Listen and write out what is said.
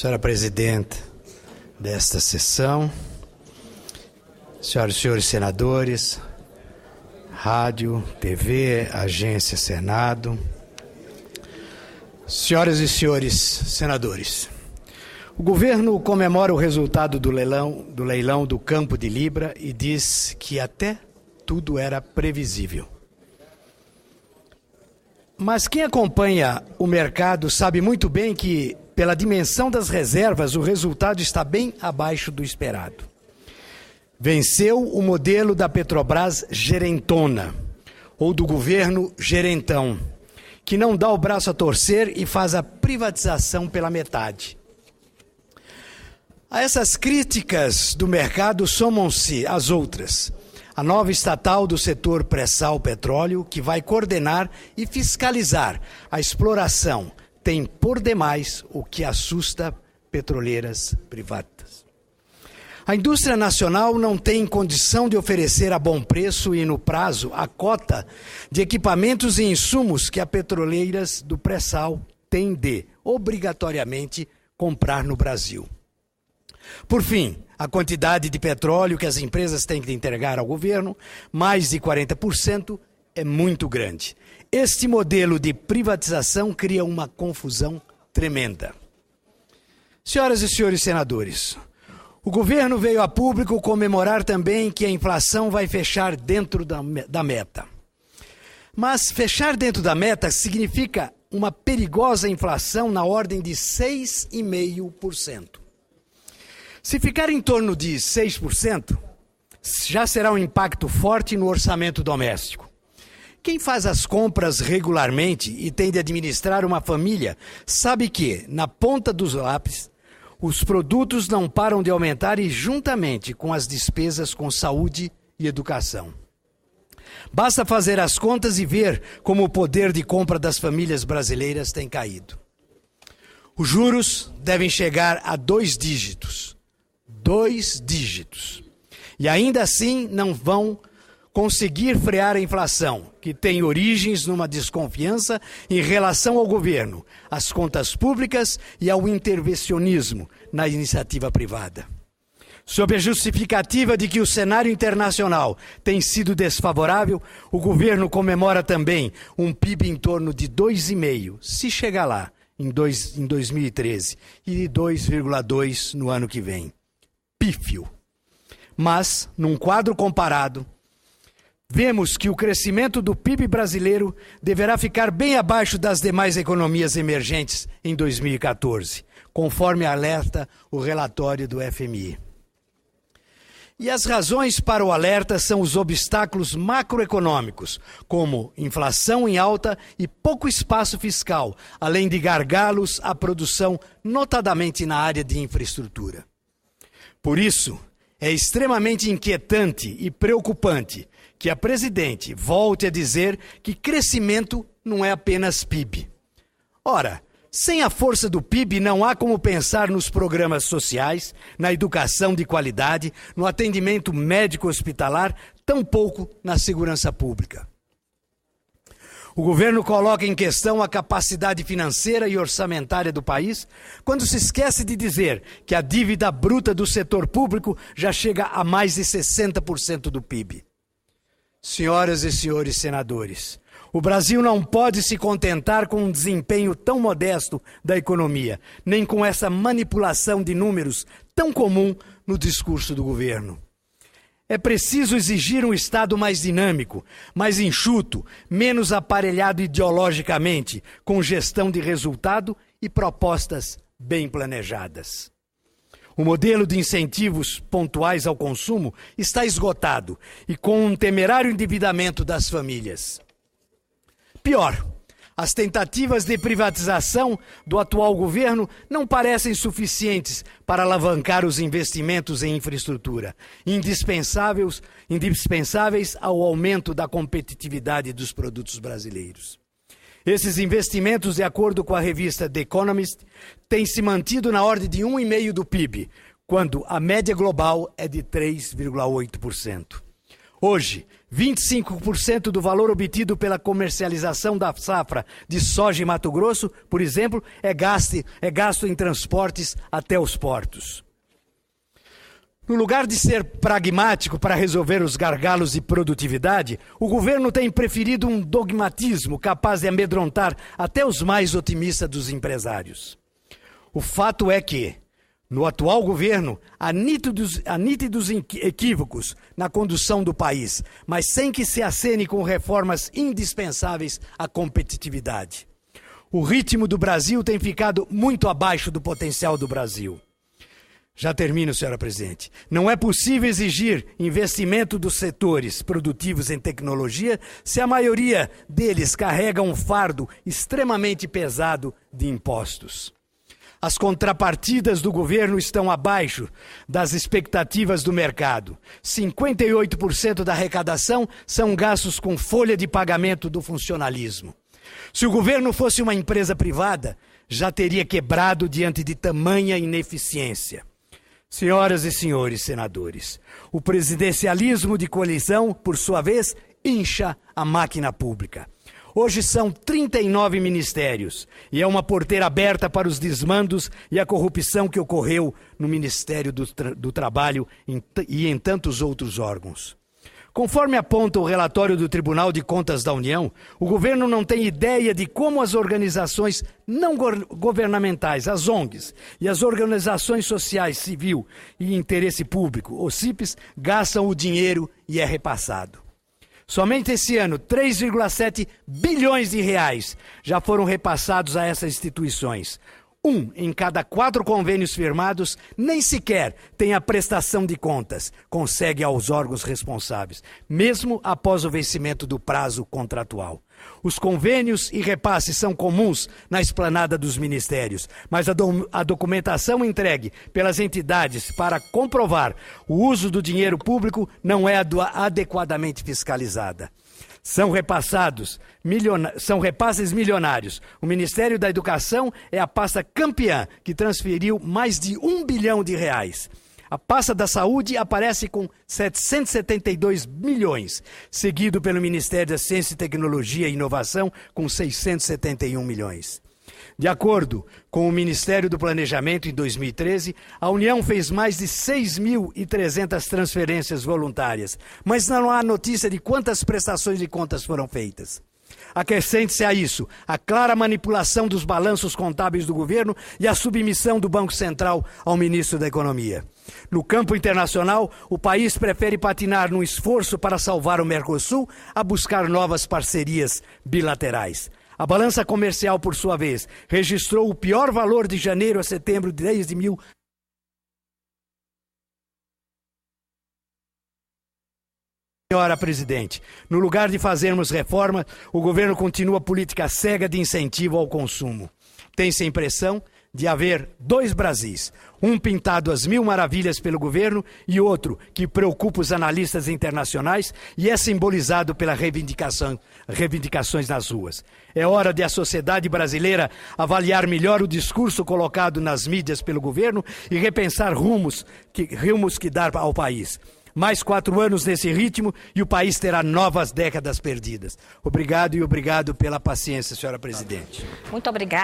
Senhora Presidenta desta sessão, senhoras e senhores senadores, rádio, TV, agência Senado, senhoras e senhores senadores, o governo comemora o resultado do leilão do Campo de Libra e diz que até tudo era previsível. Mas quem acompanha o mercado sabe muito bem que, pela dimensão das reservas, o resultado está bem abaixo do esperado. Venceu o modelo da Petrobras gerentona, ou do governo gerentão, que não dá o braço a torcer e faz a privatização pela metade. A essas críticas do mercado somam-se as outras. A nova estatal do setor pré-sal petróleo, que vai coordenar e fiscalizar a exploração, tem por demais o que assusta petroleiras privadas. A indústria nacional não tem condição de oferecer a bom preço e no prazo a cota de equipamentos e insumos que as petroleiras do pré-sal têm de, obrigatoriamente, comprar no Brasil. Por fim, a quantidade de petróleo que as empresas têm que entregar ao governo, mais de 40%, é muito grande. Este modelo de privatização cria uma confusão tremenda. Senhoras e senhores senadores, o governo veio a público comemorar também que a inflação vai fechar dentro da meta. Mas fechar dentro da meta significa uma perigosa inflação na ordem de 6,5%. Se ficar em torno de 6%, já será um impacto forte no orçamento doméstico. Quem faz as compras regularmente e tem de administrar uma família sabe que, na ponta dos lápis, os produtos não param de aumentar e juntamente com as despesas com saúde e educação. Basta fazer as contas e ver como o poder de compra das famílias brasileiras tem caído. Os juros devem chegar a 2 dígitos. 2 dígitos. E ainda assim não vão conseguir frear a inflação, que tem origens numa desconfiança em relação ao governo, às contas públicas e ao intervencionismo na iniciativa privada. Sob a justificativa de que o cenário internacional tem sido desfavorável, o governo comemora também um PIB em torno de 2,5%, se chegar lá, em 2013, e de 2,2% no ano que vem. Pífio. Mas, num quadro comparado, vemos que o crescimento do PIB brasileiro deverá ficar bem abaixo das demais economias emergentes em 2014, conforme alerta o relatório do FMI. E as razões para o alerta são os obstáculos macroeconômicos, como inflação em alta e pouco espaço fiscal, além de gargalos à produção, notadamente na área de infraestrutura. Por isso, é extremamente inquietante e preocupante que a presidente volte a dizer que crescimento não é apenas PIB. Ora, sem a força do PIB não há como pensar nos programas sociais, na educação de qualidade, no atendimento médico-hospitalar, tampouco na segurança pública. O governo coloca em questão a capacidade financeira e orçamentária do país quando se esquece de dizer que a dívida bruta do setor público já chega a mais de 60% do PIB. Senhoras e senhores senadores, o Brasil não pode se contentar com um desempenho tão modesto da economia, nem com essa manipulação de números tão comum no discurso do governo. É preciso exigir um Estado mais dinâmico, mais enxuto, menos aparelhado ideologicamente, com gestão de resultado e propostas bem planejadas. O modelo de incentivos pontuais ao consumo está esgotado e com um temerário endividamento das famílias. Pior, as tentativas de privatização do atual governo não parecem suficientes para alavancar os investimentos em infraestrutura, indispensáveis ao aumento da competitividade dos produtos brasileiros. Esses investimentos, de acordo com a revista The Economist, têm se mantido na ordem de 1,5% do PIB, quando a média global é de 3,8%. Hoje, 25% do valor obtido pela comercialização da safra de soja em Mato Grosso, por exemplo, é gasto em transportes até os portos. No lugar de ser pragmático para resolver os gargalos de produtividade, o governo tem preferido um dogmatismo capaz de amedrontar até os mais otimistas dos empresários. O fato é que, no atual governo, há nítidos equívocos na condução do país, mas sem que se acene com reformas indispensáveis à competitividade. O ritmo do Brasil tem ficado muito abaixo do potencial do Brasil. Já termino, senhora presidente. Não é possível exigir investimento dos setores produtivos em tecnologia se a maioria deles carrega um fardo extremamente pesado de impostos. As contrapartidas do governo estão abaixo das expectativas do mercado. 58% da arrecadação são gastos com folha de pagamento do funcionalismo. Se o governo fosse uma empresa privada, já teria quebrado diante de tamanha ineficiência. Senhoras e senhores senadores, o presidencialismo de coalizão, por sua vez, incha a máquina pública. Hoje são 39 ministérios e é uma porteira aberta para os desmandos e a corrupção que ocorreu no Ministério do Trabalho e em tantos outros órgãos. Conforme aponta o relatório do Tribunal de Contas da União, o governo não tem ideia de como as organizações não governamentais, as ONGs, e as organizações sociais, civil e interesse público, os CIPs, gastam o dinheiro e é repassado. Somente esse ano, 3,7 bilhões de reais já foram repassados a essas instituições. 1 em cada 4 convênios firmados nem sequer tem a prestação de contas, consegue aos órgãos responsáveis, mesmo após o vencimento do prazo contratual. Os convênios e repasses são comuns na esplanada dos ministérios, mas a documentação entregue pelas entidades para comprovar o uso do dinheiro público não é adequadamente fiscalizada. São repasses milionários. O Ministério da Educação é a pasta campeã, que transferiu mais de 1 bilhão de reais. A pasta da Saúde aparece com 772 milhões, seguido pelo Ministério da Ciência, Tecnologia e Inovação, com 671 milhões. De acordo com o Ministério do Planejamento, em 2013, a União fez mais de 6.300 transferências voluntárias, mas não há notícia de quantas prestações de contas foram feitas. Acrescente-se a isso a clara manipulação dos balanços contábeis do governo e a submissão do Banco Central ao ministro da Economia. No campo internacional, o país prefere patinar no esforço para salvar o Mercosul a buscar novas parcerias bilaterais. A balança comercial, por sua vez, registrou o pior valor de janeiro a setembro desde Senhora Presidente, no lugar de fazermos reforma, o governo continua a política cega de incentivo ao consumo. Tem-se a impressão de haver 2 Brasis, um pintado às mil maravilhas pelo governo e outro que preocupa os analistas internacionais e é simbolizado pelas reivindicações nas ruas. É hora de a sociedade brasileira avaliar melhor o discurso colocado nas mídias pelo governo e repensar rumos que dar ao país. Mais 4 anos nesse ritmo e o país terá novas décadas perdidas. Obrigado e obrigado pela paciência, senhora presidente. Muito obrigada.